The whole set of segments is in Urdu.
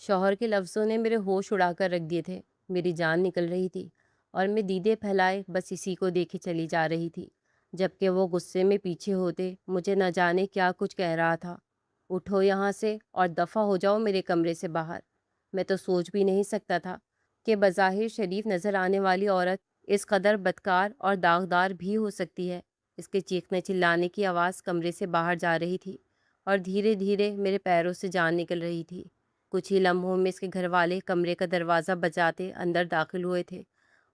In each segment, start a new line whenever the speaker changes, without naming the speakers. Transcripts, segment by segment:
شوہر کے لفظوں نے میرے ہوش اڑا کر رکھ دیے تھے۔ میری جان نکل رہی تھی اور میں دیدے پھیلائے بس اسی کو دیکھے چلی جا رہی تھی، جبکہ وہ غصے میں پیچھے ہوتے مجھے نہ جانے کیا کچھ کہہ رہا تھا۔ اٹھو یہاں سے اور دفع ہو جاؤ میرے کمرے سے باہر۔ میں تو سوچ بھی نہیں سکتا تھا کہ بظاہر شریف نظر آنے والی عورت اس قدر بدکار اور داغدار بھی ہو سکتی ہے۔ اس کے چیخنے چلانے کی آواز کمرے سے باہر جا رہی تھی اور دھیرے دھیرے میرے پیروں سے جان نکل رہی تھی۔ کچھ ہی لمحوں میں اس کے گھر والے کمرے کا دروازہ بجاتے اندر داخل ہوئے تھے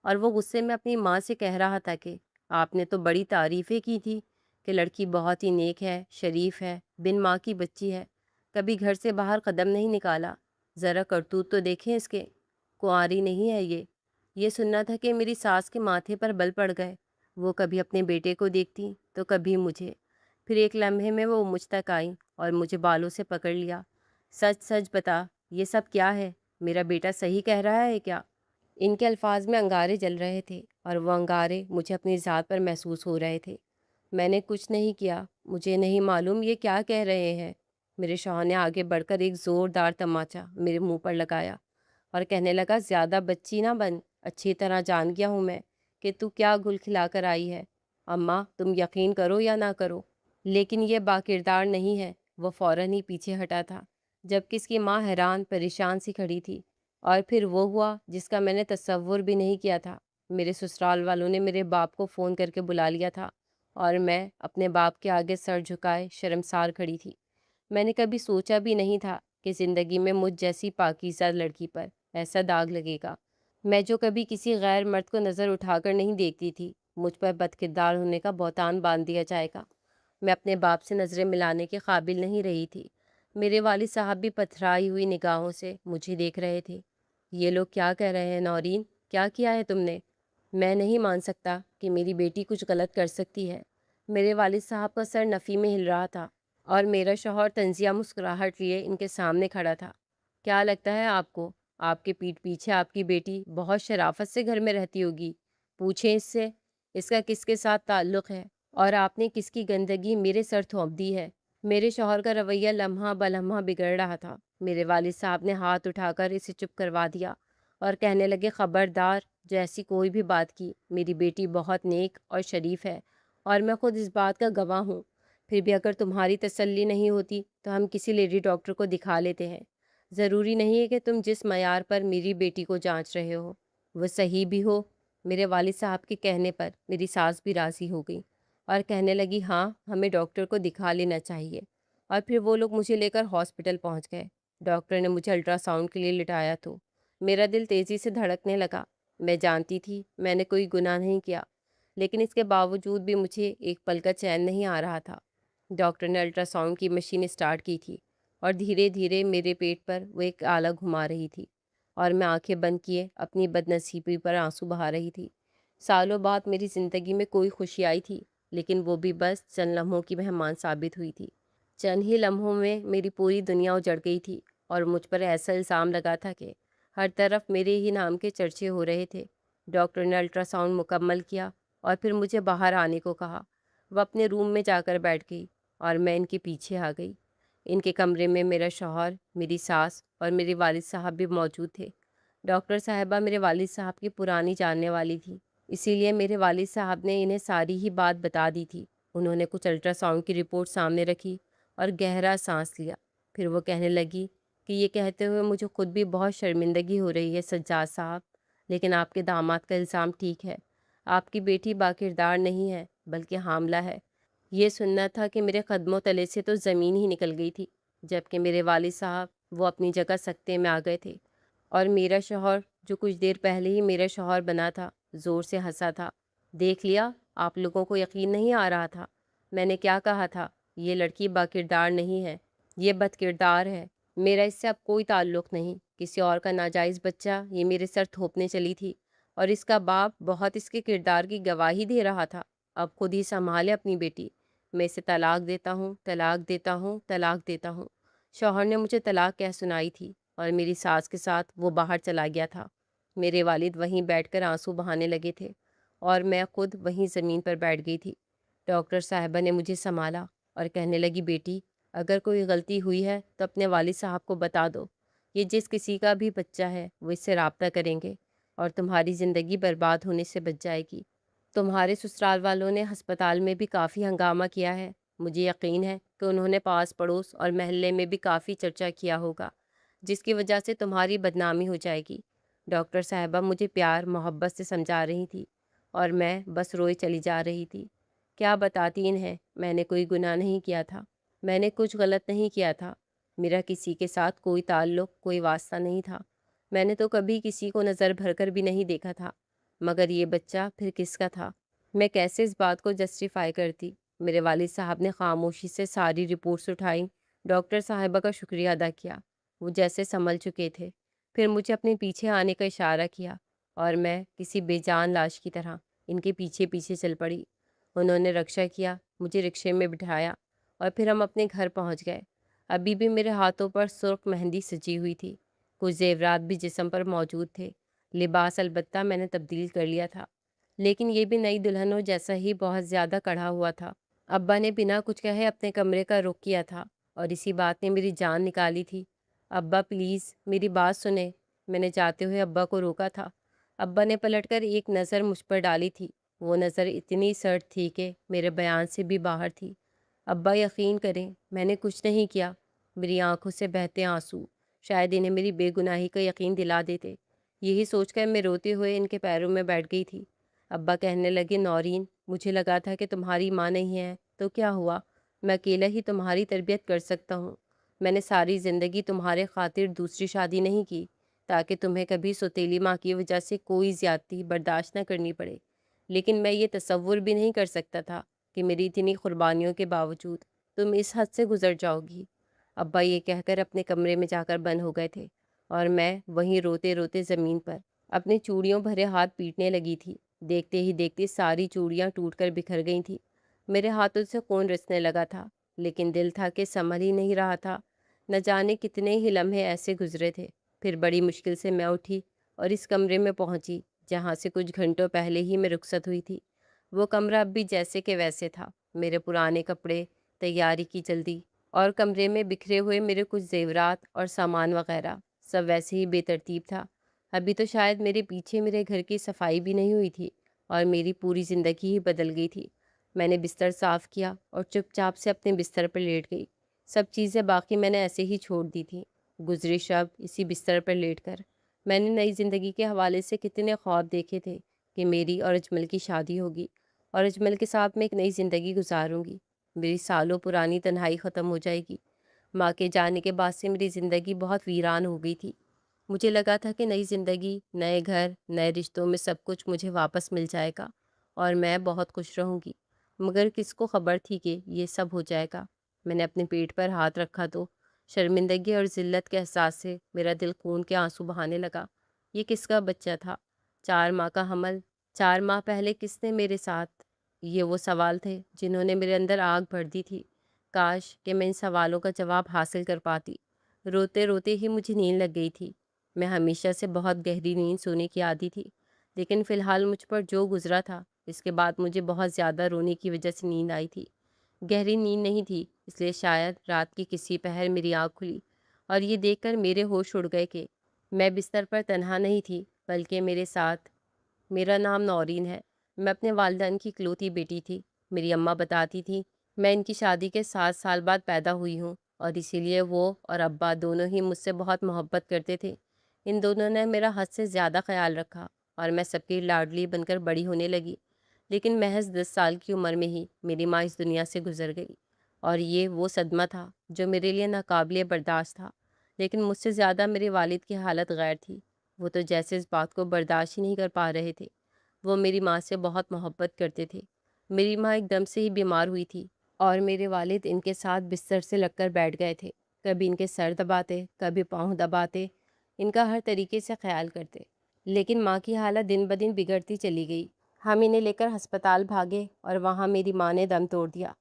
اور وہ غصے میں اپنی ماں سے کہہ رہا تھا کہ آپ نے تو بڑی تعریفیں کی تھی کہ لڑکی بہت ہی نیک ہے، شریف ہے، بن ماں کی بچی ہے، کبھی گھر سے باہر قدم نہیں نکالا، ذرا کرتوت تو دیکھیں اس کے، کنواری نہیں ہے یہ سننا تھا کہ میری ساس کے ماتھے پر بل پڑ گئے۔ وہ کبھی اپنے بیٹے کو دیکھتی تو کبھی مجھے، پھر ایک لمحے میں وہ مجھ تک آئیں اور مجھے بالوں سے پکڑ لیا۔ سچ سچ بتا، یہ سب کیا ہے؟ میرا بیٹا صحیح کہہ رہا ہے کیا؟ ان کے الفاظ میں انگارے جل رہے تھے اور وہ انگارے مجھے اپنی ذات پر محسوس ہو رہے تھے۔ میں نے کچھ نہیں کیا، مجھے نہیں معلوم یہ کیا کہہ رہے ہیں۔ میرے شوہر نے آگے بڑھ کر ایک زوردار تماچا میرے منہ پر لگایا اور کہنے لگا، زیادہ بچی نہ بن، اچھی طرح جان گیا ہوں میں کہ تو کیا گل کھلا کر آئی ہے۔ اماں تم یقین کرو یا نہ کرو، لیکن یہ باکردار نہیں ہے۔ وہ فوراً ہی پیچھے ہٹا تھا، جبکہ اس کی ماں حیران پریشان سی کھڑی تھی۔ اور پھر وہ ہوا جس کا میں نے تصور بھی نہیں کیا تھا۔ میرے سسرال والوں نے میرے باپ کو فون کر کے بلا لیا تھا اور میں اپنے باپ کے آگے سر جھکائے شرمسار کھڑی تھی۔ میں نے کبھی سوچا بھی نہیں تھا کہ زندگی میں مجھ جیسی پاکیزہ لڑکی پر ایسا داغ لگے گا۔ میں جو کبھی کسی غیر مرد کو نظر اٹھا کر نہیں دیکھتی تھی، مجھ پر بد کردار ہونے کا بہتان باندھ دیا جائے گا۔ میں اپنے باپ سے نظریں ملانے کے قابل نہیں رہی تھی۔ میرے والد صاحب بھی پتھرائی ہوئی نگاہوں سے مجھے دیکھ رہے تھے۔ یہ لوگ کیا کہہ رہے ہیں نورین؟ کیا کیا ہے تم نے؟ میں نہیں مان سکتا کہ میری بیٹی کچھ غلط کر سکتی ہے۔ میرے والد صاحب کا سر نفی میں ہل رہا تھا اور میرا شوہر طنزیہ مسکراہٹ لیے ان کے سامنے کھڑا تھا۔ کیا لگتا ہے آپ کو آپ کے پیٹھ پیچھے آپ کی بیٹی بہت شرافت سے گھر میں رہتی ہوگی؟ پوچھیں اس سے، اس کا کس کے ساتھ تعلق ہے اور آپ نے کس کی گندگی میرے سر تھوپ دی ہے؟ میرے شوہر کا رویہ لمحہ بلمحہ بگڑ رہا تھا۔ میرے والد صاحب نے ہاتھ اٹھا کر اسے چپ کروا دیا اور کہنے لگے، خبردار جو ایسی کوئی بھی بات کی، میری بیٹی بہت نیک اور شریف ہے اور میں خود اس بات کا گواہ ہوں۔ پھر بھی اگر تمہاری تسلی نہیں ہوتی تو ہم کسی لیڈی ڈاکٹر کو دکھا لیتے ہیں۔ ضروری نہیں ہے کہ تم جس معیار پر میری بیٹی کو جانچ رہے ہو وہ صحیح بھی ہو۔ میرے والد صاحب کے کہنے پر میری ساس بھی راضی ہو گئی اور کہنے لگی، ہاں ہمیں ڈاکٹر کو دکھا لینا چاہیے۔ اور پھر وہ لوگ مجھے لے کر ہاسپٹل پہنچ گئے۔ ڈاکٹر نے مجھے الٹرا ساؤنڈ کے لیے لٹایا تو میرا دل تیزی سے دھڑکنے لگا۔ میں جانتی تھی میں نے کوئی گناہ نہیں کیا، لیکن اس کے باوجود بھی مجھے ایک پل کا چین نہیں آ رہا تھا۔ ڈاکٹر نے الٹرا ساؤنڈ کی مشین اسٹارٹ کی تھی اور دھیرے دھیرے میرے پیٹ پر وہ ایک آلہ گھما رہی تھی اور میں آنکھیں بند کیے اپنی بد نصیبی پر آنسو بہا رہی تھی۔ سالوں بعد میری زندگی میں کوئی خوشی آئی تھی، لیکن وہ بھی بس چند لمحوں کی مہمان ثابت ہوئی تھی۔ چند ہی لمحوں میں میری پوری دنیا اجڑ گئی تھی اور مجھ پر ایسا الزام لگا تھا کہ ہر طرف میرے ہی نام کے چرچے ہو رہے تھے۔ ڈاکٹر نے الٹرا ساؤنڈ مکمل کیا اور پھر مجھے باہر آنے کو کہا۔ وہ اپنے روم میں جا کر بیٹھ گئی اور میں ان کے پیچھے آ گئی۔ ان کے کمرے میں میرا شوہر، میری ساس اور میرے والد صاحب بھی موجود تھے۔ ڈاکٹر صاحبہ میرے والد صاحب کی پرانی جاننے والی تھی، اسی لیے میرے والد صاحب نے انہیں ساری ہی بات بتا دی تھی۔ انہوں نے کچھ الٹرا ساؤنڈ کی رپورٹ سامنے رکھی اور گہرا سانس لیا۔ پھر وہ کہنے لگی کہ یہ کہتے ہوئے مجھے خود بھی بہت شرمندگی ہو رہی ہے سجاد صاحب، لیکن آپ کے داماد کا الزام ٹھیک ہے۔ آپ کی بیٹی باکردار نہیں ہے بلکہ حاملہ ہے۔ یہ سننا تھا کہ میرے قدموں تلے سے تو زمین ہی نکل گئی تھی، جبکہ میرے والد صاحب وہ اپنی جگہ سکتے میں آ گئے تھے اور میرا شوہر جو کچھ دیر پہلے ہی میرا شوہر بنا تھا زور سے ہنسا تھا۔ دیکھ لیا، آپ لوگوں کو یقین نہیں آ رہا تھا؟ میں نے کیا کہا تھا؟ یہ لڑکی باکردار نہیں ہے، یہ بد کردار ہے۔ میرا اس سے اب کوئی تعلق نہیں۔ کسی اور کا ناجائز بچہ یہ میرے سر تھوپنے چلی تھی اور اس کا باپ بہت اس کے کردار کی گواہی دے رہا تھا۔ اب خود ہی سنبھالے اپنی بیٹی۔ میں اسے طلاق دیتا ہوں، طلاق دیتا ہوں، طلاق دیتا ہوں۔ شوہر نے مجھے طلاق کہہ سنائی تھی اور میری ساس کے ساتھ وہ باہر چلا گیا تھا۔ میرے والد وہیں بیٹھ کر آنسو بہانے لگے تھے اور میں خود وہیں زمین پر بیٹھ گئی تھی۔ ڈاکٹر صاحبہ نے مجھے سنبھالا اور کہنے لگی، بیٹی اگر کوئی غلطی ہوئی ہے تو اپنے والد صاحب کو بتا دو۔ یہ جس کسی کا بھی بچہ ہے وہ اس سے رابطہ کریں گے اور تمہاری زندگی برباد ہونے سے بچ جائے گی۔ تمہارے سسرال والوں نے ہسپتال میں بھی کافی ہنگامہ کیا ہے، مجھے یقین ہے کہ انہوں نے پاس پڑوس اور محلے میں بھی کافی چرچا کیا ہوگا، جس کی وجہ سے تمہاری بدنامی ہو جائے گی۔ ڈاکٹر صاحبہ مجھے پیار محبت سے سمجھا رہی تھی اور میں بس روئے چلی جا رہی تھی۔ کیا بتاتی ہیں، میں نے کوئی گناہ نہیں کیا تھا، میں نے کچھ غلط نہیں کیا تھا، میرا کسی کے ساتھ کوئی تعلق کوئی واسطہ نہیں تھا، میں نے تو کبھی کسی کو نظر بھر کر بھی نہیں دیکھا تھا، مگر یہ بچہ پھر کس کا تھا؟ میں کیسے اس بات کو جسٹیفائی کرتی؟ میرے والد صاحب نے خاموشی سے ساری رپورٹس اٹھائیں، ڈاکٹر صاحبہ کا شکریہ ادا کیا، وہ جیسے سنبھل چکے تھے۔ پھر مجھے اپنے پیچھے آنے کا اشارہ کیا اور میں کسی بے جان لاش کی طرح ان کے پیچھے پیچھے چل پڑی۔ انہوں نے رکشا کیا، مجھے رکشے میں بٹھایا اور پھر ہم اپنے گھر پہنچ گئے۔ ابھی بھی میرے ہاتھوں پر سرخ مہندی سجی ہوئی تھی، کچھ زیورات بھی جسم پر موجود تھے، لباس البتہ میں نے تبدیل کر لیا تھا، لیکن یہ بھی نئی دلہنوں جیسا ہی بہت زیادہ کڑھا ہوا تھا۔ ابا نے بنا کچھ کہے اپنے کمرے کا رخ کیا تھا اور اسی بات نے میری جان نکالی تھی۔ ابا پلیز میری بات سنیں، میں نے جاتے ہوئے ابا کو روکا تھا۔ ابا نے پلٹ کر ایک نظر مجھ پر ڈالی تھی، وہ نظر اتنی سرد تھی کہ میرے بیان سے بھی باہر تھی۔ ابا یقین کریں میں نے کچھ نہیں کیا۔ میری آنکھوں سے بہتے آنسو شاید انہیں میری بے گناہی کا یقین دلا دیتے۔ یہی سوچ کر میں روتے ہوئے ان کے پیروں میں بیٹھ گئی تھی۔ ابا کہنے لگے، نورین مجھے لگا تھا کہ تمہاری ماں نہیں ہے تو کیا ہوا، میں اکیلا ہی تمہاری تربیت کر سکتا ہوں۔ میں نے ساری زندگی تمہارے خاطر دوسری شادی نہیں کی تاکہ تمہیں کبھی سوتیلی ماں کی وجہ سے کوئی زیادتی برداشت نہ کرنی پڑے، لیکن میں یہ تصور بھی نہیں کر سکتا تھا کہ میری اتنی قربانیوں کے باوجود تم اس حد سے گزر جاؤ گی۔ ابا یہ کہہ کر اپنے کمرے میں جا کر بند ہو گئے تھے اور میں وہیں روتے روتے زمین پر اپنے چوڑیوں بھرے ہاتھ پیٹنے لگی تھی۔ دیکھتے ہی دیکھتے ساری چوڑیاں ٹوٹ کر بکھر گئی تھیں، میرے ہاتھوں سے خون رسنے لگا تھا، لیکن دل تھا کہ سنبھل ہی نہیں رہا تھا۔ نہ جانے کتنے ہی لمحے ایسے گزرے تھے، پھر بڑی مشکل سے میں اٹھی اور اس کمرے میں پہنچی جہاں سے کچھ گھنٹوں پہلے ہی میں رخصت ہوئی تھی۔ وہ کمرہ اب بھی جیسے کہ ویسے تھا، میرے پرانے کپڑے، تیاری کی جلدی اور کمرے میں بکھرے ہوئے میرے کچھ زیورات اور سامان وغیرہ سب ویسے ہی بے ترتیب تھا۔ ابھی تو شاید میرے پیچھے میرے گھر کی صفائی بھی نہیں ہوئی تھی اور میری پوری زندگی ہی بدل گئی تھی۔ میں نے بستر صاف کیا اور چپ چاپ سے اپنے بستر پر لیٹ گئی۔ سب چیزیں باقی میں نے ایسے ہی چھوڑ دی تھیں۔ گزری شب اسی بستر پر لیٹ کر میں نے نئی زندگی کے حوالے سے کتنے خواب دیکھے تھے کہ میری اور اجمل کی شادی ہوگی اور اجمل کے ساتھ میں ایک نئی زندگی گزاروں گی، میری سالوں پرانی تنہائی ختم ہو جائے گی۔ ماں کے جانے کے بعد سے میری زندگی بہت ویران ہو گئی تھی۔ مجھے لگا تھا کہ نئی زندگی، نئے گھر، نئے رشتوں میں سب کچھ مجھے واپس مل جائے گا اور میں بہت خوش رہوں گی، مگر کس کو خبر تھی کہ یہ سب ہو جائے گا۔ میں نے اپنے پیٹ پر ہاتھ رکھا تو شرمندگی اور ذلت کے احساس سے میرا دل خون کے آنسو بہانے لگا۔ یہ کس کا بچہ تھا؟ 4 ماہ کا حمل، 4 ماہ پہلے کس نے میرے ساتھ؟ یہ وہ سوال تھے جنہوں نے میرے اندر آگ بھر دی تھی۔ کاش کہ میں ان سوالوں کا جواب حاصل کر پاتی۔ روتے روتے ہی مجھے نیند لگ گئی تھی۔ میں ہمیشہ سے بہت گہری نیند سونے کی عادی تھی، لیکن فی الحال مجھ پر جو گزرا تھا اس کے بعد مجھے بہت زیادہ رونے کی وجہ سے نیند آئی تھی۔ گہری نیند نہیں تھی، اس لیے شاید رات کی کسی پہر میری آنکھ کھلی اور یہ دیکھ کر میرے ہوش اڑ گئے کہ میں بستر پر تنہا نہیں تھی بلکہ میرے ساتھ۔ میرا نام نورین ہے، میں اپنے والدین کی اکلوتی بیٹی تھی۔ میری اماں بتاتی تھی میں ان کی شادی کے 7 سال بعد پیدا ہوئی ہوں اور اسی لیے وہ اور ابا دونوں ہی مجھ سے بہت محبت کرتے تھے۔ ان دونوں نے میرا حد سے زیادہ خیال رکھا اور میں سب کی لاڈلی بن کر بڑی ہونے لگی، لیکن محض 10 سال کی عمر میں ہی میری ماں اس دنیا سے گزر گئی اور یہ وہ صدمہ تھا جو میرے لیے ناقابل برداشت تھا۔ لیکن مجھ سے زیادہ میرے والد کی حالت غیر تھی، وہ تو جیسے اس بات کو برداشت ہی نہیں کر پا رہے تھے۔ وہ میری ماں سے بہت محبت کرتے تھے۔ میری ماں ایک دم سے ہی بیمار ہوئی تھی اور میرے والد ان کے ساتھ بستر سے لگ کر بیٹھ گئے تھے، کبھی ان کے سر دباتے کبھی پاؤں دباتے، ان کا ہر طریقے سے خیال کرتے۔ لیکن ماں کی حالت دن بدن بگڑتی چلی گئی۔ ہم انہیں لے کر ہسپتال بھاگے اور وہاں میری ماں نے دم توڑ دیا۔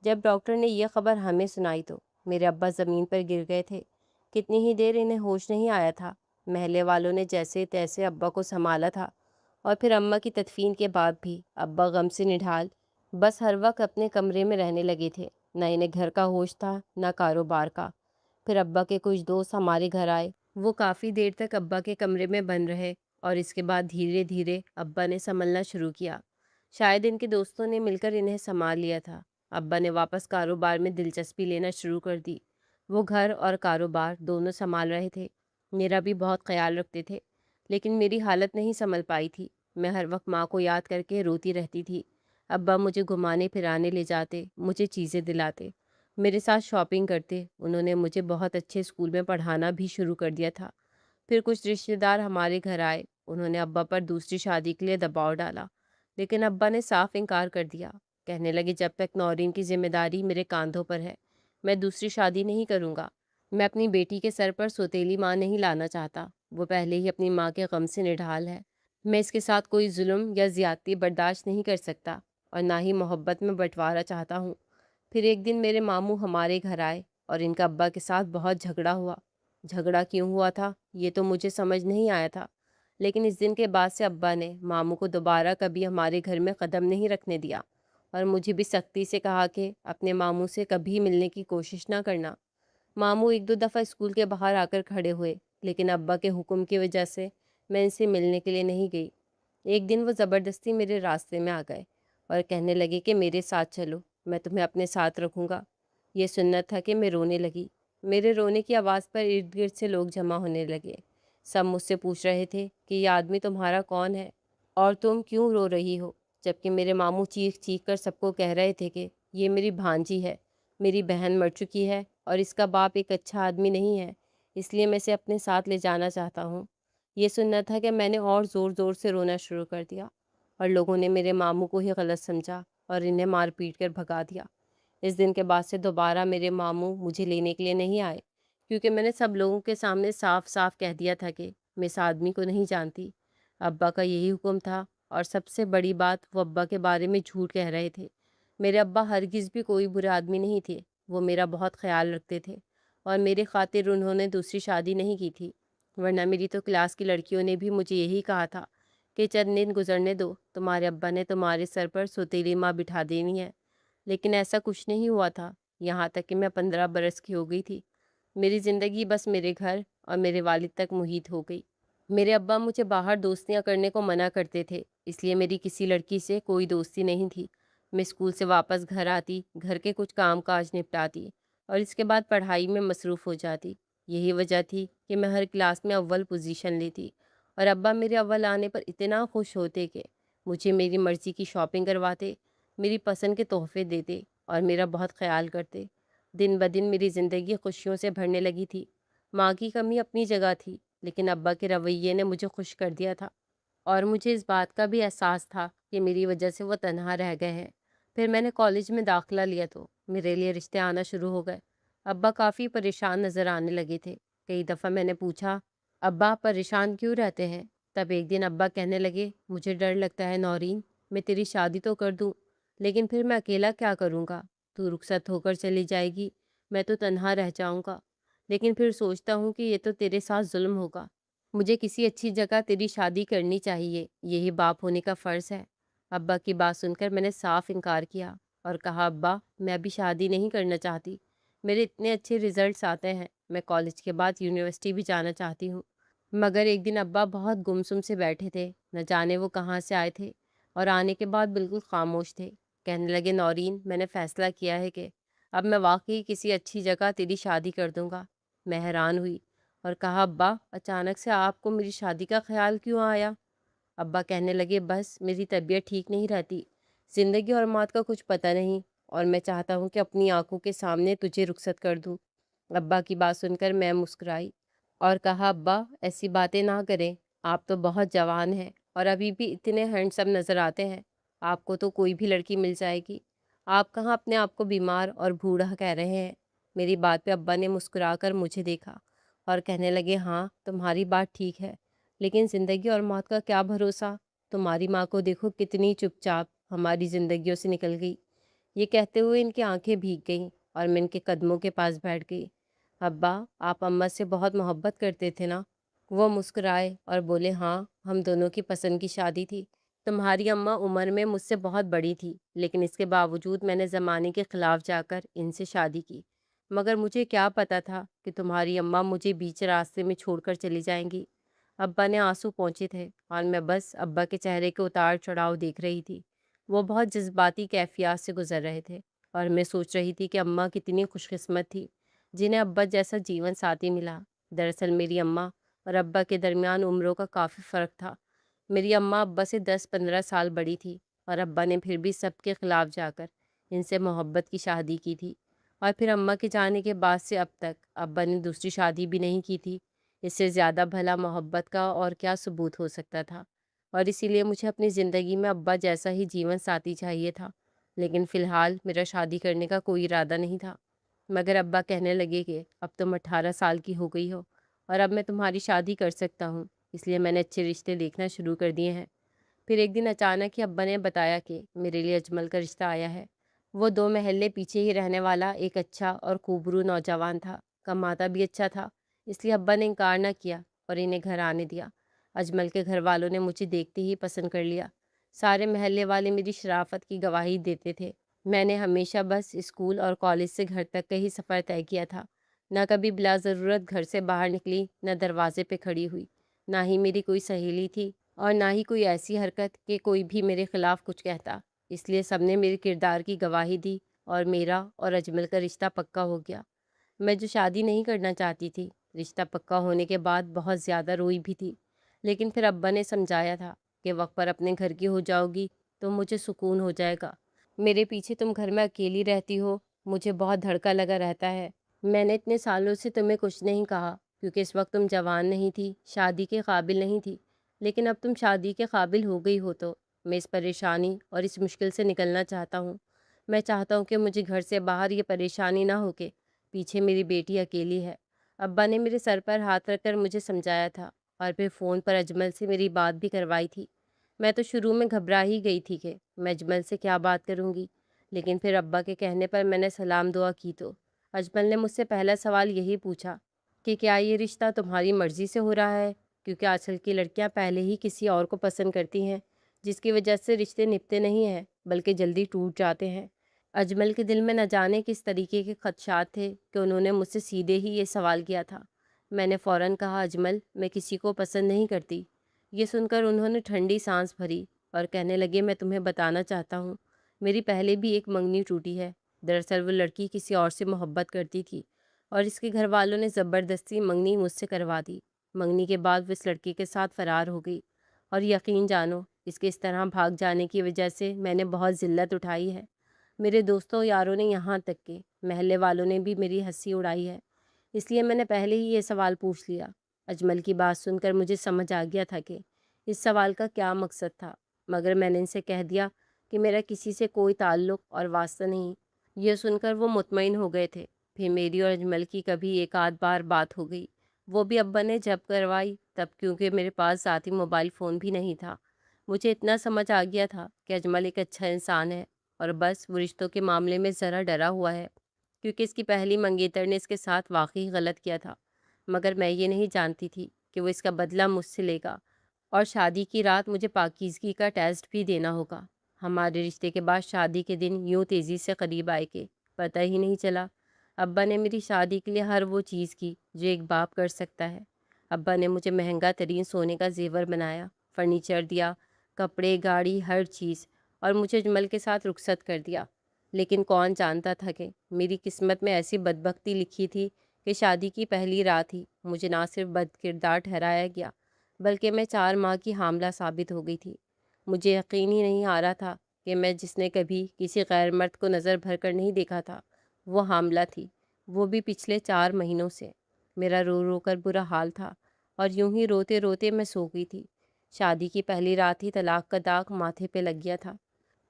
جب ڈاکٹر نے یہ خبر ہمیں سنائی تو میرے ابا زمین پر گر گئے تھے، کتنی ہی دیر انہیں ہوش نہیں آیا تھا۔ محلے والوں نے جیسے تیسے ابا کو سنبھالا تھا اور پھر اماں کی تدفین کے بعد بھی ابا غم سے نڈھال بس ہر وقت اپنے کمرے میں رہنے لگے تھے، نہ انہیں گھر کا ہوش تھا نہ کاروبار کا۔ پھر ابا کے کچھ دوست ہمارے گھر آئے، وہ کافی دیر تک ابا کے کمرے میں بند رہے اور اس کے بعد دھیرے دھیرے ابا نے سنبھلنا شروع کیا۔ شاید ان کے دوستوں نے مل کر انہیں سنبھال لیا تھا۔ ابا نے واپس کاروبار میں دلچسپی لینا شروع کر دی۔ وہ گھر اور کاروبار دونوں سنبھال رہے تھے، میرا بھی بہت خیال رکھتے تھے، لیکن میری حالت نہیں سنبھل پائی تھی۔ میں ہر وقت ماں کو یاد کر کے روتی رہتی تھی۔ ابا مجھے گھمانے پھرانے لے جاتے، مجھے چیزیں دلاتے، میرے ساتھ شاپنگ کرتے۔ انہوں نے مجھے بہت اچھے اسکول میں پڑھانا بھی شروع کر دیا تھا۔ پھر کچھ رشتہ دار ہمارے گھر آئے، انہوں نے ابا پر دوسری شادی کے لیے دباؤ ڈالا، لیکن ابا نے صاف انکار کر دیا۔ کہنے لگے جب تک نورین کی ذمہ داری میرے کاندھوں پر ہے میں دوسری شادی نہیں کروں گا۔ میں اپنی بیٹی کے سر پر سوتیلی ماں نہیں لانا چاہتا، وہ پہلے ہی اپنی ماں کے غم سے نڈھال ہے۔ میں اس کے ساتھ کوئی ظلم یا زیادتی برداشت نہیں کر سکتا اور نہ ہی محبت میں بٹوارا چاہتا ہوں۔ پھر ایک دن میرے ماموں ہمارے گھر آئے اور ان کا ابا کے ساتھ بہت جھگڑا ہوا۔ جھگڑا کیوں ہوا تھا یہ تو مجھے سمجھ نہیں آیا تھا، لیکن اس دن کے بعد سے ابا نے ماموں کو دوبارہ کبھی ہمارے گھر میں قدم نہیں رکھنے دیا اور مجھے بھی سختی سے کہا کہ اپنے ماموں سے کبھی ملنے کی کوشش نہ کرنا۔ ماموں ایک دو دفعہ اسکول کے باہر آ کر کھڑے ہوئے، لیکن ابا کے حکم کی وجہ سے میں ان سے ملنے کے لیے نہیں گئی۔ ایک دن وہ زبردستی میرے راستے میں آ گئے اور کہنے لگے کہ میرے ساتھ چلو، میں تمہیں اپنے ساتھ رکھوں گا۔ یہ سننا تھا کہ میں رونے لگی۔ میرے رونے کی آواز پر ارد گرد سے لوگ جمع ہونے لگے۔ سب مجھ سے پوچھ رہے تھے کہ یہ آدمی تمہارا کون ہے اور تم کیوں رو رہی ہو، جبکہ میرے ماموں چیخ چیخ کر سب کو کہہ رہے تھے کہ یہ میری بھانجی ہے، میری بہن مر چکی ہے اور اس کا باپ ایک اچھا آدمی نہیں ہے، اس لیے میں اسے اپنے ساتھ لے جانا چاہتا ہوں۔ یہ سننا تھا کہ میں نے اور زور زور سے رونا شروع کر دیا اور لوگوں نے میرے ماموں کو ہی غلط سمجھا اور انہیں مار پیٹ کر بھگا دیا۔ اس دن کے بعد سے دوبارہ میرے ماموں مجھے لینے کے لیے نہیں آئے، کیونکہ میں نے سب لوگوں کے سامنے صاف صاف کہہ دیا تھا کہ میں اس آدمی کو نہیں جانتی۔ ابا کا یہی حکم تھا، اور سب سے بڑی بات وہ ابا کے بارے میں جھوٹ کہہ رہے تھے۔ میرے ابا ہرگز بھی کوئی برے آدمی نہیں تھے، وہ میرا بہت خیال رکھتے تھے اور میرے خاطر انہوں نے دوسری شادی نہیں کی تھی، ورنہ میری تو کلاس کی لڑکیوں نے بھی مجھے یہی کہا تھا کہ چند دن گزرنے دو، تمہارے ابا نے تمہارے سر پر سوتیلی ماں بٹھا دینی ہے۔ لیکن ایسا کچھ نہیں ہوا تھا، یہاں تک کہ میں 15 برس کی ہو گئی تھی۔ میری زندگی بس میرے گھر اور میرے والد تک محیط ہو گئی۔ میرے ابا مجھے باہر دوستیاں کرنے کو منع کرتے تھے، اس لیے میری کسی لڑکی سے کوئی دوستی نہیں تھی۔ میں اسکول سے واپس گھر آتی، گھر کے کچھ کام کاج نپٹاتی اور اس کے بعد پڑھائی میں مصروف ہو جاتی۔ یہی وجہ تھی کہ میں ہر کلاس میں اول پوزیشن لیتی اور ابا میرے اول آنے پر اتنا خوش ہوتے کہ مجھے میری مرضی کی شاپنگ کرواتے، میری پسند کے تحفے دیتے اور میرا بہت خیال کرتے۔ دن بدن میری زندگی خوشیوں سے بھرنے لگی تھی۔ ماں کی کمی اپنی جگہ تھی، لیکن ابا کے رویے نے مجھے خوش کر دیا تھا، اور مجھے اس بات کا بھی احساس تھا کہ میری وجہ سے وہ تنہا رہ گئے ہیں۔ پھر میں نے کالج میں داخلہ لیا تو میرے لیے رشتے آنا شروع ہو گئے۔ ابا کافی پریشان نظر آنے لگے تھے۔ کئی دفعہ میں نے پوچھا، ابا پریشان کیوں رہتے ہیں؟ تب ایک دن ابا کہنے لگے، مجھے ڈر لگتا ہے نورین، میں تیری شادی تو کر دوں، لیکن پھر میں اکیلا کیا کروں گا؟ تو رخصت ہو کر چلی جائے گی، میں تو تنہا رہ جاؤں گا۔ لیکن پھر سوچتا ہوں کہ یہ تو تیرے ساتھ ظلم ہوگا، مجھے کسی اچھی جگہ تیری شادی کرنی چاہیے، یہی باپ ہونے کا فرض ہے۔ ابا کی بات سن کر میں نے صاف انکار کیا اور کہا، ابا میں ابھی شادی نہیں کرنا چاہتی، میرے اتنے اچھے رزلٹس آتے ہیں، میں کالج کے بعد یونیورسٹی بھی جانا چاہتی ہوں۔ مگر ایک دن ابا بہت گمسم سے بیٹھے تھے، نہ جانے وہ کہاں سے آئے تھے، اور آنے کے بعد بالکل خاموش تھے۔ کہنے لگے، نورین میں نے فیصلہ کیا ہے کہ اب میں واقعی کسی اچھی جگہ تیری شادی کر دوں گا۔ میں حیران ہوئی اور کہا، ابا اچانک سے آپ کو میری شادی کا خیال کیوں آیا؟ ابا کہنے لگے، بس میری طبیعت ٹھیک نہیں رہتی، زندگی اور موت کا کچھ پتہ نہیں، اور میں چاہتا ہوں کہ اپنی آنکھوں کے سامنے تجھے رخصت کر دوں۔ ابا کی بات سن کر میں مسکرائی اور کہا، ابا ایسی باتیں نہ کریں، آپ تو بہت جوان ہیں اور ابھی بھی اتنے ہینڈسم نظر آتے ہیں، آپ کو تو کوئی بھی لڑکی مل جائے گی، آپ کہاں اپنے آپ کو بیمار اور بوڑھا کہہ رہے ہیں؟ میری بات پہ ابا نے مسکرا کر مجھے دیکھا اور کہنے لگے، ہاں تمہاری بات ٹھیک ہے، لیکن زندگی اور موت کا کیا بھروسہ؟ تمہاری ماں کو دیکھو کتنی چپ چاپ ہماری زندگیوں سے نکل گئی۔ یہ کہتے ہوئے ان کی آنکھیں بھیگ گئیں اور میں ان کے قدموں کے پاس بیٹھ گئی۔ ابا آپ اماں سے بہت محبت کرتے تھے نا؟ وہ مسکرائے اور بولے، ہاں ہم دونوں کی پسند کی شادی تھی۔ تمہاری اماں عمر میں مجھ سے بہت بڑی تھی، لیکن اس کے باوجود میں نے زمانے کے خلاف جا کر ان سے شادی کی۔ مگر مجھے کیا پتہ تھا کہ تمہاری اماں مجھے بیچ راستے میں چھوڑ کر چلی جائیں گی۔ ابا نے آنسو پہنچے تھے اور میں بس ابا کے چہرے کے اتار چڑھاؤ دیکھ رہی تھی۔ وہ بہت جذباتی کیفیات سے گزر رہے تھے اور میں سوچ رہی تھی کہ اماں کتنی خوش قسمت تھی جنہیں ابا جیسا جیون ساتھی ملا۔ دراصل میری اماں اور ابا کے درمیان عمروں کا کافی فرق تھا۔ میری اماں ابا سے 10-15 سال بڑی تھی اور ابا نے پھر بھی سب کے خلاف جا کر ان سے محبت کی شادی کی تھی، اور پھر اماں کے جانے کے بعد سے اب تک ابا نے دوسری شادی بھی نہیں کی تھی۔ اس سے زیادہ بھلا محبت کا اور کیا ثبوت ہو سکتا تھا؟ اور اسی لیے مجھے اپنی زندگی میں ابا جیسا ہی جیون ساتھی چاہیے تھا، لیکن فی الحال میرا شادی کرنے کا کوئی ارادہ نہیں تھا۔ مگر ابا کہنے لگے کہ اب تم 18 سال کی ہو گئی ہو اور اب میں تمہاری شادی کر سکتا ہوں، اس لیے میں نے اچھے رشتے دیکھنا شروع کر دیے ہیں۔ پھر ایک دن اچانک ہی ابا نے بتایا کہ میرے لیے اجمل کا رشتہ آیا ہے۔ وہ 2 محلے پیچھے ہی رہنے والا ایک اچھا اور خوبرو نوجوان تھا، کماتا بھی اچھا تھا، اس لیے ابا نے انکار نہ کیا اور انہیں گھر آنے دیا۔ اجمل کے گھر والوں نے مجھے دیکھتے ہی پسند کر لیا۔ سارے محلے والے میری شرافت کی گواہی دیتے تھے۔ میں نے ہمیشہ بس اسکول اور کالج سے گھر تک کا ہی سفر طے کیا تھا، نہ کبھی بلا ضرورت گھر سے باہر نکلی، نہ دروازے پہ کھڑی ہوئی، نہ ہی میری کوئی سہیلی تھی اور نہ ہی کوئی ایسی حرکت کہ کوئی بھی میرے خلاف کچھ کہتا۔ اس لیے سب نے میرے کردار کی گواہی دی اور میرا اور اجمل کا رشتہ پکا ہو گیا۔ میں جو شادی نہیں کرنا چاہتی تھی، رشتہ پکا ہونے کے بعد بہت زیادہ روئی بھی تھی، لیکن پھر ابا نے سمجھایا تھا کہ وقت پر اپنے گھر کی ہو جاؤ گی تو مجھے سکون ہو جائے گا۔ میرے پیچھے تم گھر میں اکیلی رہتی ہو، مجھے بہت دھڑکا لگا رہتا ہے۔ میں نے اتنے سالوں سے تمہیں کچھ نہیں کہا کیونکہ اس وقت تم جوان نہیں تھی، شادی کے قابل نہیں تھی، لیکن اب تم شادی کے قابل ہو گئی ہو تو میں اس پریشانی اور اس مشکل سے نکلنا چاہتا ہوں۔ میں چاہتا ہوں کہ مجھے گھر سے باہر یہ پریشانی نہ ہو کہ پیچھے میری بیٹی اکیلی ہے۔ ابا نے میرے سر پر ہاتھ رکھ کر مجھے سمجھایا تھا اور پھر فون پر اجمل سے میری بات بھی کروائی تھی۔ میں تو شروع میں گھبرا ہی گئی تھی کہ میں اجمل سے کیا بات کروں گی، لیکن پھر ابا کے کہنے پر میں نے سلام دعا کی تو اجمل نے مجھ سے پہلا سوال یہی پوچھا کہ کیا یہ رشتہ تمہاری مرضی سے ہو رہا ہے، کیونکہ آج کل کی لڑکیاں پہلے ہی کسی اور کو پسند کرتی ہیں، جس کی وجہ سے رشتے نبھتے نہیں ہیں بلکہ جلدی ٹوٹ جاتے ہیں۔ اجمل کے دل میں نہ جانے کس طریقے کے خدشات تھے کہ انہوں نے مجھ سے سیدھے ہی یہ سوال کیا تھا۔ میں نے فوراً کہا اجمل، میں کسی کو پسند نہیں کرتی۔ یہ سن کر انہوں نے ٹھنڈی سانس بھری اور کہنے لگے میں تمہیں بتانا چاہتا ہوں، میری پہلے بھی ایک منگنی ٹوٹی ہے۔ دراصل وہ لڑکی کسی اور سے محبت کرتی تھی اور اس کے گھر والوں نے زبردستی منگنی مجھ سے کروا دی۔ منگنی کے بعد وہ اس لڑکی کے ساتھ فرار ہو گئی اور یقین جانو اس کے اس طرح بھاگ جانے کی وجہ سے میں نے بہت ذلت اٹھائی ہے۔ میرے دوستوں یاروں نے یہاں تک کہ محلے والوں نے بھی میری ہنسی اڑائی ہے، اس لیے میں نے پہلے ہی یہ سوال پوچھ لیا۔ اجمل کی بات سن کر مجھے سمجھ آ گیا تھا کہ اس سوال کا کیا مقصد تھا، مگر میں نے ان سے کہہ دیا کہ میرا کسی سے کوئی تعلق اور واسطہ نہیں۔ یہ سن کر وہ مطمئن ہو گئے تھے۔ پھر میری اور اجمل کی کبھی ایک آدھ بار بات ہو گئی، وہ بھی ابا نے جب کروائی تب، کیونکہ میرے پاس ذاتی موبائل فون بھی نہیں تھا۔ مجھے اتنا سمجھ آ گیا تھا کہ اجمل ایک اچھا انسان ہے اور بس وہ رشتوں کے معاملے میں ذرا ڈرا ہوا ہے کیونکہ اس کی پہلی منگیتر نے اس کے ساتھ واقعی غلط کیا تھا، مگر میں یہ نہیں جانتی تھی کہ وہ اس کا بدلہ مجھ سے لے گا اور شادی کی رات مجھے پاکیزگی کا ٹیسٹ بھی دینا ہوگا۔ ہمارے رشتے کے بعد شادی کے دن یوں تیزی سے قریب آئے کہ پتہ ہی نہیں چلا۔ ابا نے میری شادی کے لیے ہر وہ چیز کی جو ایک باپ کر سکتا ہے۔ ابا نے مجھے مہنگا ترین سونے کا زیور بنایا، فرنیچر دیا، کپڑے، گاڑی، ہر چیز، اور مجھے اجمل کے ساتھ رخصت کر دیا۔ لیکن کون جانتا تھا کہ میری قسمت میں ایسی بدبختی لکھی تھی کہ شادی کی پہلی رات ہی مجھے نہ صرف بد کردار ٹھہرایا گیا بلکہ میں 4 ماہ کی حاملہ ثابت ہو گئی تھی۔ مجھے یقین ہی نہیں آ رہا تھا کہ میں جس نے کبھی کسی غیر مرد کو نظر بھر کر نہیں دیکھا تھا وہ حاملہ تھی، وہ بھی پچھلے 4 مہینوں سے۔ میرا رو رو کر برا حال تھا اور یوں ہی روتے روتے میں سو گئی تھی۔ شادی کی پہلی رات ہی طلاق کا داغ ماتھے پہ لگ گیا تھا۔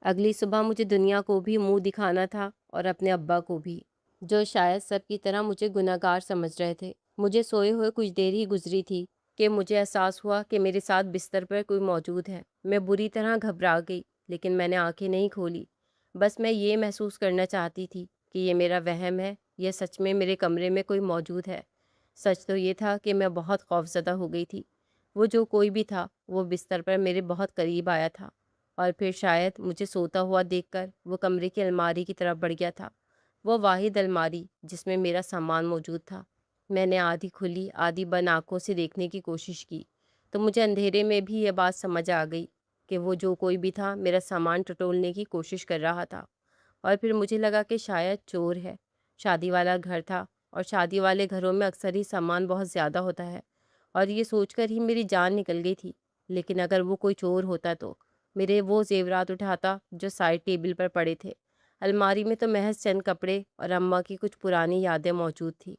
اگلی صبح مجھے دنیا کو بھی منہ دکھانا تھا اور اپنے ابا کو بھی، جو شاید سب کی طرح مجھے گنہگار سمجھ رہے تھے۔ مجھے سوئے ہوئے کچھ دیر ہی گزری تھی کہ مجھے احساس ہوا کہ میرے ساتھ بستر پر کوئی موجود ہے۔ میں بری طرح گھبرا گئی لیکن میں نے آنکھیں نہیں کھولی۔ بس میں یہ محسوس کرنا چاہتی تھی کہ یہ میرا وہم ہے یا سچ میں میرے کمرے میں کوئی موجود ہے۔ سچ تو یہ تھا کہ میں بہت خوفزدہ ہو گئی تھی۔ وہ جو کوئی بھی تھا وہ بستر پر میرے بہت قریب آیا تھا اور پھر شاید مجھے سوتا ہوا دیکھ کر وہ کمرے کی الماری کی طرف بڑھ گیا تھا۔ وہ واحد الماری جس میں میرا سامان موجود تھا۔ میں نے آدھی کھلی آدھی بند آنکھوں سے دیکھنے کی کوشش کی تو مجھے اندھیرے میں بھی یہ بات سمجھ آ گئی کہ وہ جو کوئی بھی تھا میرا سامان ٹٹولنے کی کوشش کر رہا تھا۔ اور پھر مجھے لگا کہ شاید چور ہے۔ شادی والا گھر تھا اور شادی والے گھروں میں اکثر ہی سامان بہت زیادہ ہوتا ہے، اور یہ سوچ کر ہی میری جان نکل گئی تھی۔ لیکن اگر وہ کوئی چور ہوتا تو میرے وہ زیورات اٹھاتا جو سائڈ ٹیبل پر پڑے تھے۔ الماری میں تو محض چند کپڑے اور اماں کی کچھ پرانی یادیں موجود تھیں۔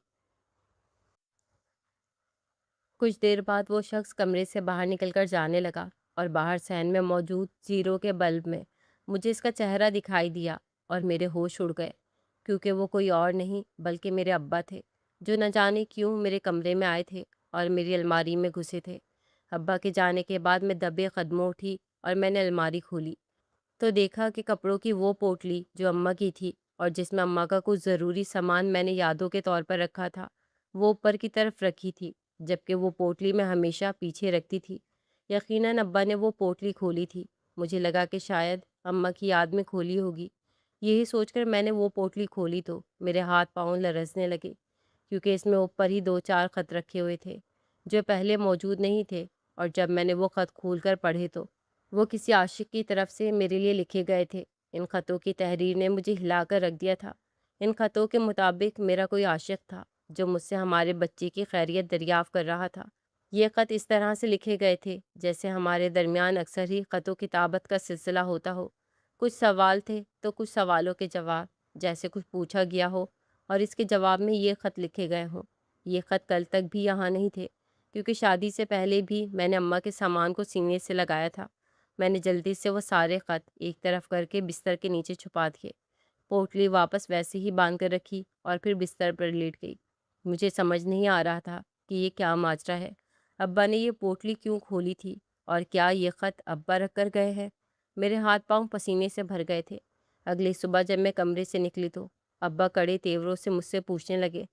کچھ دیر بعد وہ شخص کمرے سے باہر نکل کر جانے لگا، اور باہر سین میں موجود زیرو کے بلب میں مجھے اس کا چہرہ دکھائی دیا اور میرے ہوش اڑ گئے، کیونکہ وہ کوئی اور نہیں بلکہ میرے ابا تھے، جو نہ جانے کیوں میرے کمرے میں آئے تھے اور میری الماری میں گھسے تھے۔ ابا کے جانے کے بعد میں دبے قدموں اٹھی اور میں نے الماری کھولی تو دیکھا کہ کپڑوں کی وہ پوٹلی جو اماں کی تھی اور جس میں اماں کا کچھ ضروری سامان میں نے یادوں کے طور پر رکھا تھا، وہ اوپر کی طرف رکھی تھی، جبکہ وہ پوٹلی میں ہمیشہ پیچھے رکھتی تھی۔ یقیناً ابا نے وہ پوٹلی کھولی تھی۔ مجھے لگا کہ شاید اماں کی یاد میں کھولی ہوگی۔ یہی سوچ کر میں نے وہ پوٹلی کھولی تو میرے ہاتھ پاؤں لرزنے لگے، کیونکہ اس میں اوپر ہی دو چار خط رکھے ہوئے تھے جو پہلے موجود نہیں تھے، اور جب میں نے وہ خط کھول کر پڑھے تو وہ کسی عاشق کی طرف سے میرے لیے لکھے گئے تھے۔ ان خطوں کی تحریر نے مجھے ہلا کر رکھ دیا تھا۔ ان خطوں کے مطابق میرا کوئی عاشق تھا جو مجھ سے ہمارے بچے کی خیریت دریافت کر رہا تھا۔ یہ خط اس طرح سے لکھے گئے تھے جیسے ہمارے درمیان اکثر ہی خط و کتابت کا سلسلہ ہوتا ہو۔ کچھ سوال تھے تو کچھ سوالوں کے جواب، جیسے کچھ پوچھا گیا ہو اور اس کے جواب میں یہ خط لکھے گئے ہوں۔ یہ خط کل تک بھی یہاں نہیں تھے، کیونکہ شادی سے پہلے بھی میں نے اماں کے سامان کو سینے سے لگایا تھا۔ میں نے جلدی سے وہ سارے خط ایک طرف کر کے بستر کے نیچے چھپا دیے، پوٹلی واپس ویسے ہی باندھ کر رکھی اور پھر بستر پر لیٹ گئی۔ مجھے سمجھ نہیں آ رہا تھا کہ یہ کیا ماجرا ہے۔ ابا نے یہ پوٹلی کیوں کھولی تھی، اور کیا یہ خط ابا رکھ کر گئے ہیں؟ میرے ہاتھ پاؤں پسینے سے بھر گئے تھے۔ اگلی صبح جب میں کمرے سے نکلی تو ابا کڑے تیوروں سے مجھ سے پوچھنے لگے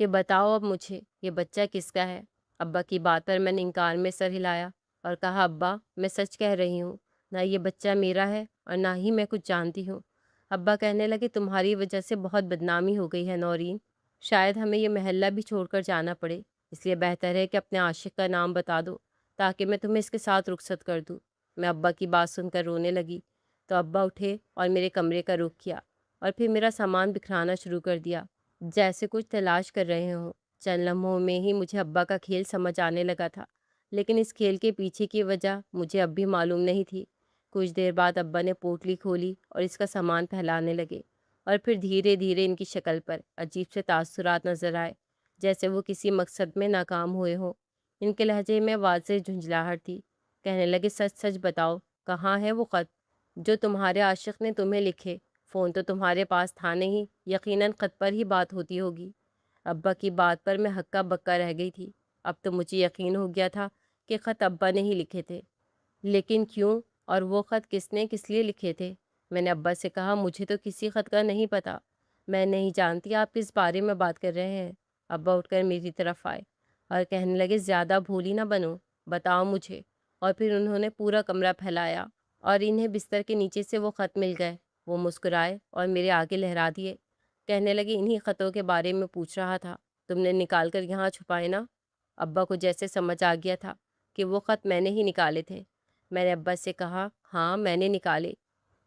کہ بتاؤ اب مجھے یہ بچہ کس کا ہے؟ ابا کی بات پر میں نے انکار میں سر ہلایا اور کہا، ابا میں سچ کہہ رہی ہوں، نہ یہ بچہ میرا ہے اور نہ ہی میں کچھ جانتی ہوں۔ ابا کہنے لگے، تمہاری وجہ سے بہت بدنامی ہو گئی ہے نورین، شاید ہمیں یہ محلہ بھی چھوڑ کر جانا پڑے، اس لیے بہتر ہے کہ اپنے عاشق کا نام بتا دو تاکہ میں تمہیں اس کے ساتھ رخصت کر دوں۔ میں ابا کی بات سن کر رونے لگی تو ابا اٹھے اور میرے کمرے کا رخ کیا اور پھر میرا سامان بکھرانا شروع کر دیا، جیسے کچھ تلاش کر رہے ہوں۔ چند لمحوں میں ہی مجھے ابا کا کھیل سمجھ آنے لگا تھا، لیکن اس کھیل کے پیچھے کی وجہ مجھے اب بھی معلوم نہیں تھی۔ کچھ دیر بعد ابا نے پوٹلی کھولی اور اس کا سامان پھیلانے لگے، اور پھر دھیرے دھیرے ان کی شکل پر عجیب سے تاثرات نظر آئے، جیسے وہ کسی مقصد میں ناکام ہوئے ہوں۔ ان کے لہجے میں واضح جھنجھلاہٹ تھی۔ کہنے لگے، سچ سچ بتاؤ، کہاں ہے وہ خط جو تمہارے عاشق نے تمہیں لکھے؟ فون تو تمہارے پاس تھا نہیں، یقیناً خط پر ہی بات ہوتی ہوگی۔ ابا کی بات پر میں ہکا بکا رہ گئی تھی۔ اب تو مجھے یقین ہو گیا تھا کہ خط ابا نے ہی لکھے تھے، لیکن کیوں اور وہ خط کس نے کس لیے لکھے تھے؟ میں نے ابا سے کہا، مجھے تو کسی خط کا نہیں پتہ، میں نہیں جانتی آپ کس بارے میں بات کر رہے ہیں۔ ابا اٹھ کر میری طرف آئے اور کہنے لگے، زیادہ بھولی نہ بنو، بتاؤ مجھے۔ اور پھر انہوں نے پورا کمرہ پھیلایا اور انہیں بستر کے نیچے سے وہ خط مل گئے۔ وہ مسکرائے اور میرے آگے لہرا دیے۔ کہنے لگے، انہی خطوں کے بارے میں پوچھ رہا تھا، تم نے نکال کر یہاں چھپائے نا؟ ابا کو جیسے سمجھ آ گیا تھا کہ وہ خط میں نے ہی نکالے تھے۔ میں نے ابا سے کہا، ہاں میں نے نکالے،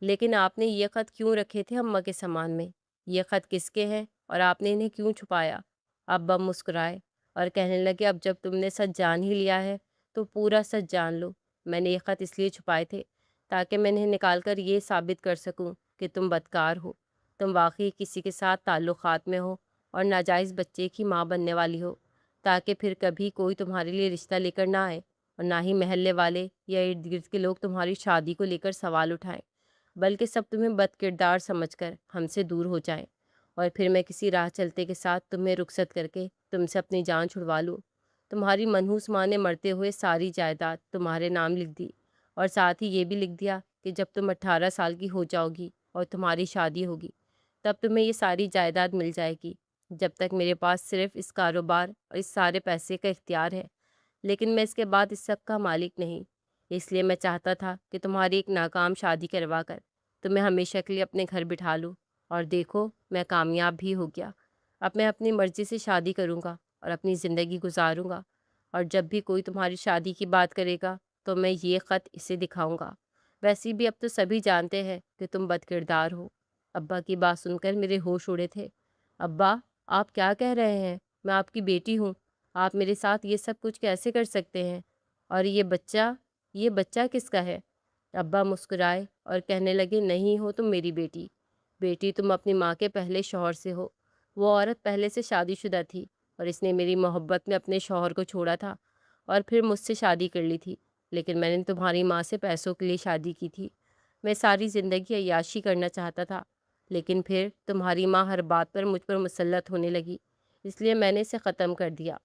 لیکن آپ نے یہ خط کیوں رکھے تھے اماں کے سامان میں؟ یہ خط کس کے ہیں اور آپ نے انہیں کیوں چھپایا؟ ابا مسکرائے اور کہنے لگے، اب جب تم نے سچ جان ہی لیا ہے تو پورا سچ جان لو۔ میں نے یہ خط اس لیے چھپائے تھے تاکہ میں انہیں نکال کر یہ ثابت کر سکوں کہ تم بدکار ہو، تم واقعی کسی کے ساتھ تعلقات میں ہو اور ناجائز بچے کی ماں بننے والی ہو، تاکہ پھر کبھی کوئی تمہارے لیے رشتہ لے کر نہ آئے اور نہ ہی محلے والے یا ارد گرد کے لوگ تمہاری شادی کو لے کر سوال اٹھائیں، بلکہ سب تمہیں بد کردار سمجھ کر ہم سے دور ہو جائیں، اور پھر میں کسی راہ چلتے کے ساتھ تمہیں رخصت کر کے تم سے اپنی جان چھڑوا لوں۔ تمہاری منحوس ماں نے مرتے ہوئے ساری جائیداد تمہارے نام لکھ دی، اور ساتھ ہی یہ بھی لکھ دیا کہ جب تم 18 سال کی ہو جاؤ گی اور تمہاری شادی ہوگی تب تمہیں یہ ساری جائیداد مل جائے گی۔ جب تک میرے پاس صرف اس کاروبار اور اس سارے پیسے کا اختیار ہے، لیکن میں اس کے بعد اس سب کا مالک نہیں۔ اس لیے میں چاہتا تھا کہ تمہاری ایک ناکام شادی کروا کر تمہیں ہمیشہ کے لیے اپنے گھر بٹھا لوں، اور دیکھو میں کامیاب بھی ہو گیا۔ اب میں اپنی مرضی سے شادی کروں گا اور اپنی زندگی گزاروں گا، اور جب بھی کوئی تمہاری شادی کی بات کرے گا تو میں یہ خط اسے دکھاؤں گا۔ ویسے بھی اب تو سبھی جانتے ہیں کہ تم بد کردار ہو۔ ابا کی بات سن کر میرے ہوش اڑے تھے۔ ابا، آپ کیا کہہ رہے ہیں؟ میں آپ کی بیٹی ہوں۔ آپ میرے ساتھ یہ سب کچھ کیسے کر سکتے ہیں؟ اور یہ بچہ کس کا ہے؟ ابا مسکرائے اور کہنے لگے، نہیں ہو تم میری بیٹی۔ بیٹی تم اپنی ماں کے پہلے شوہر سے ہو۔ وہ عورت پہلے سے شادی شدہ تھی اور اس نے میری محبت میں اپنے شوہر کو چھوڑا تھا اور پھر مجھ سے شادی کر لی تھی، لیکن میں نے تمہاری ماں سے پیسوں کے لیے شادی کی تھی۔ میں ساری زندگی عیاشی کرنا چاہتا تھا، لیکن پھر تمہاری ماں ہر بات پر مجھ پر مسلط ہونے لگی، اس لیے میں نے اسے ختم کر دیا۔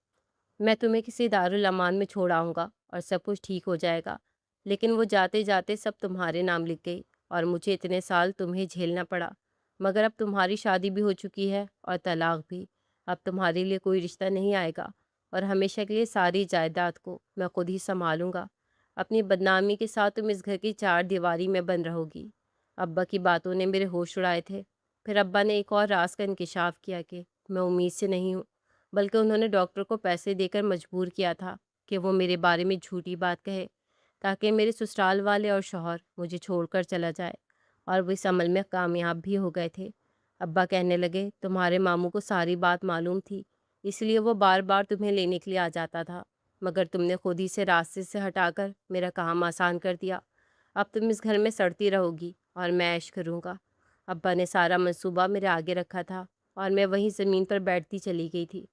میں تمہیں کسی دارالامان میں چھوڑ آؤں گا اور سب کچھ ٹھیک ہو جائے گا، لیکن وہ جاتے جاتے سب تمہارے نام لکھ گئی اور مجھے اتنے سال تمہیں جھیلنا پڑا۔ مگر اب تمہاری شادی بھی ہو چکی ہے اور طلاق بھی۔ اب تمہارے لیے کوئی رشتہ نہیں آئے گا اور ہمیشہ کے لیے ساری جائیداد کو میں خود ہی سنبھالوں گا۔ اپنی بدنامی کے ساتھ تم اس گھر کی چار دیواری میں بند رہو گی۔ ابا کی باتوں نے میرے ہوش اڑائے تھے۔ پھر ابا نے ایک اور راز کا انکشاف کیا کہ میں امید سے نہیں ہوں، بلکہ انہوں نے ڈاکٹر کو پیسے دے کر مجبور کیا تھا کہ وہ میرے بارے میں جھوٹی بات کہے تاکہ میرے سسرال والے اور شوہر مجھے چھوڑ کر چلا جائے، اور وہ اس عمل میں کامیاب بھی ہو گئے تھے۔ ابا کہنے لگے، تمہارے ماموں کو ساری بات معلوم تھی، اس لیے وہ بار بار تمہیں لینے کے لیے آ جاتا تھا، مگر تم نے خود ہی سے راستے سے ہٹا کر میرا کام آسان کر دیا۔ اب تم اس گھر میں سڑتی رہو گی اور میں عیش کروں گا۔ ابا نے سارا منصوبہ میرے آگے رکھا تھا اور میں وہیں زمین پر بیٹھتی چلی گئی تھی۔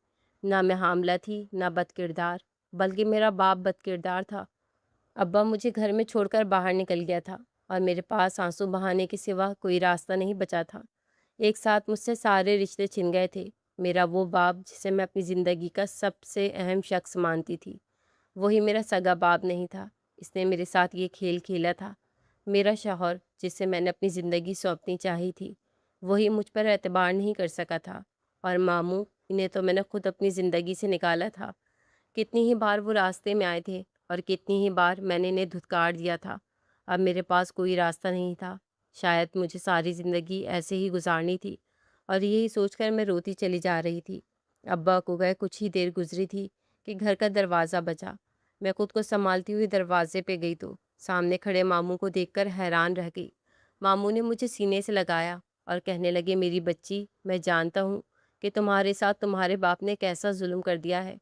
نہ میں حاملہ تھی، نہ بد کردار، بلکہ میرا باپ بد کردار تھا۔ ابا مجھے گھر میں چھوڑ کر باہر نکل گیا تھا اور میرے پاس آنسو بہانے کے سوا کوئی راستہ نہیں بچا تھا۔ ایک ساتھ مجھ سے سارے رشتے چھن گئے تھے۔ میرا وہ باپ جسے میں اپنی زندگی کا سب سے اہم شخص مانتی تھی، وہی میرا سگا باپ نہیں تھا۔ اس نے میرے ساتھ یہ کھیل کھیلا تھا۔ میرا شوہر جسے میں نے اپنی زندگی سونپنی چاہی تھی، وہی مجھ پر اعتبار نہیں کر سکا تھا۔ اور ماموں، انہیں تو میں نے خود اپنی زندگی سے نکالا تھا۔ کتنی ہی بار وہ راستے میں آئے تھے اور کتنی ہی بار میں نے انہیں دھتکار دیا تھا۔ اب میرے پاس کوئی راستہ نہیں تھا۔ شاید مجھے ساری زندگی ایسے ہی گزارنی تھی، اور یہی سوچ کر میں روتی چلی جا رہی تھی۔ ابا کو گئے کچھ ہی دیر گزری تھی کہ گھر کا دروازہ بجا۔ میں خود کو سنبھالتی ہوئی دروازے پہ گئی تو سامنے کھڑے ماموں کو دیکھ کر حیران رہ گئی۔ ماموں نے مجھے سینے سے لگایا اور کہنے لگے، میری بچی، میں جانتا ہوں کہ تمہارے ساتھ تمہارے باپ نے کیسا ظلم کر دیا ہے۔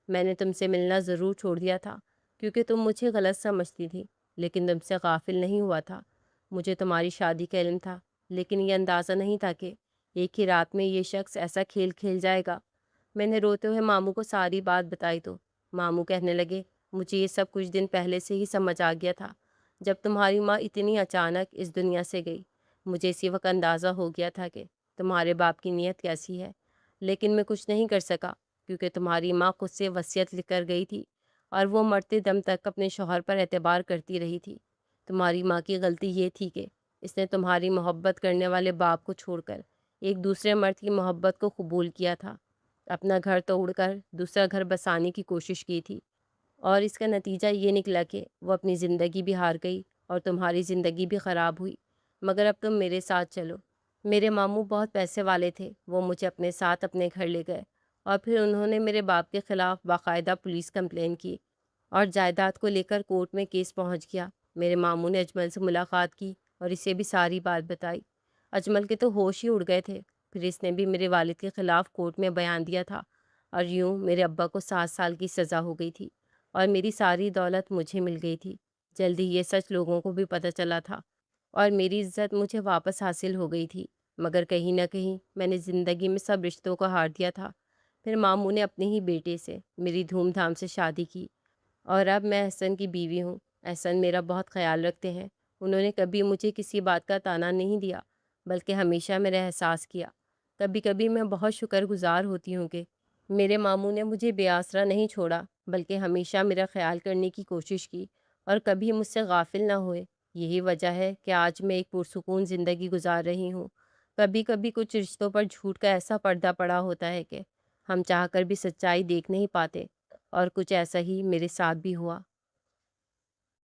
میں نے تم سے ملنا ضرور چھوڑ دیا تھا کیونکہ تم مجھے غلط سمجھتی تھی، لیکن تم سے غافل نہیں ہوا تھا۔ مجھے تمہاری شادی کا علم تھا، لیکن یہ اندازہ نہیں تھا کہ ایک ہی رات میں یہ شخص ایسا کھیل کھیل جائے گا۔ میں نے روتے ہوئے ماموں کو ساری بات بتائی تو ماموں کہنے لگے، مجھے یہ سب کچھ دن پہلے سے ہی سمجھ آ گیا تھا۔ جب تمہاری ماں اتنی اچانک اس دنیا سے گئی، مجھے اسی وقت اندازہ ہو گیا تھا کہ تمہارے باپ کی نیت کیسی ہے، لیکن میں کچھ نہیں کر سکا کیونکہ تمہاری ماں خود سے وصیت لکھ کر گئی تھی اور وہ مرتے دم تک اپنے شوہر پر اعتبار کرتی رہی تھی۔ تمہاری ماں کی غلطی یہ تھی کہ اس نے تمہاری محبت کرنے والے باپ کو چھوڑ کر ایک دوسرے مرد کی محبت کو قبول کیا تھا، اپنا گھر توڑ کر دوسرا گھر بسانے کی کوشش کی تھی، اور اس کا نتیجہ یہ نکلا کہ وہ اپنی زندگی بھی ہار گئی اور تمہاری زندگی بھی خراب ہوئی۔ مگر اب تم میرے ساتھ چلو۔ میرے ماموں بہت پیسے والے تھے، وہ مجھے اپنے ساتھ اپنے گھر لے گئے اور پھر انہوں نے میرے باپ کے خلاف باقاعدہ پولیس کمپلین کی اور جائیداد کو لے کر کورٹ میں کیس پہنچ گیا۔ میرے ماموں نے اجمل سے ملاقات کی اور اسے بھی ساری بات بتائی۔ اجمل کے تو ہوش ہی اڑ گئے تھے۔ پھر اس نے بھی میرے والد کے خلاف کورٹ میں بیان دیا تھا، اور یوں میرے ابا کو 7 سال کی سزا ہو گئی تھی اور میری ساری دولت مجھے مل گئی تھی۔ جلدی یہ سچ لوگوں کو بھی پتہ چلا تھا اور میری عزت مجھے واپس حاصل ہو گئی تھی، مگر کہیں نہ کہیں میں نے زندگی میں سب رشتوں کو ہار دیا تھا۔ پھر ماموں نے اپنے ہی بیٹے سے میری دھوم دھام سے شادی کی، اور اب میں احسن کی بیوی ہوں۔ احسن میرا بہت خیال رکھتے ہیں۔ انہوں نے کبھی مجھے کسی بات کا طعنہ نہیں دیا، بلکہ ہمیشہ میرا احساس کیا۔ کبھی کبھی میں بہت شکر گزار ہوتی ہوں کہ میرے ماموں نے مجھے بے آسرا نہیں چھوڑا، بلکہ ہمیشہ میرا خیال کرنے کی کوشش کی اور کبھی مجھ سے غافل نہ ہوئے۔ یہی وجہ ہے کہ آج میں ایک پرسکون زندگی گزار رہی ہوں۔ کبھی کبھی کچھ رشتوں پر جھوٹ کا ایسا پردہ پڑا ہوتا ہے کہ ہم چاہ کر بھی سچائی دیکھ نہیں پاتے، اور کچھ ایسا ہی میرے ساتھ بھی ہوا۔